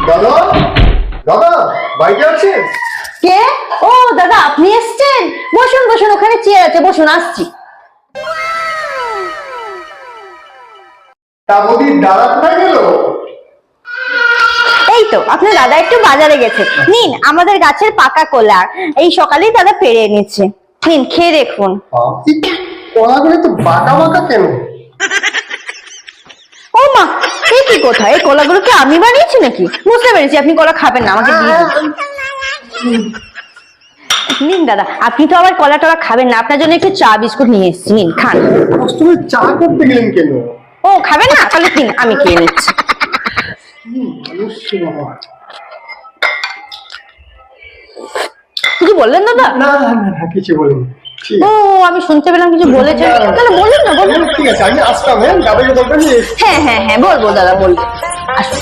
দাদা, দাদা বাড়িতে আছেন? কে? ও দাদা, আপনি এসেছেন? বসুন বসুন, ওখানে চেয়ার আছে, বসুন, আসছি। তা বৌদি দাদা কোথায় গেল? এই তো আপনার দাদা একটু বাজারে গেছে। নিন আমাদের গাছের পাকা কলা, এই সকালেই দাদা পেরে এনেছে। নিন খেয়ে দেখুন। কলাগুলো তো বাঁকা বাঁকা কেন? ও মা, এই কি কোথায়? এই কলাগুলো কি আমি বানিয়েছি নাকি? বুঝতে পেরেছি আপনি কলা খাবেন না, আমাকে দিয়ে দিন। নিন দাদা, আপনি তো আবার কলা টলা খাবেন না, আপনার জন্য একটু চা বিস্কুট নিয়ে এসেছি, নিন খান। তুমি চা করতে গেলেন কেন? ও খাবেন না? তাহলে দিন, আমি খেয়ে নিচ্ছি। কিছু বললেন দাদা? না না না, কিছু বলিনি। ও আমি শুনতে পেলাম কিছু বলেছেন, তাহলে বলুন না, বলুন। ঠিক আছে, আমি আসলাম। হ্যাঁ, দাদাকে দরকার নিয়ে এসেছি। হ্যাঁ হ্যাঁ হ্যাঁ, বলবো দাদা, বলবো। আসুন।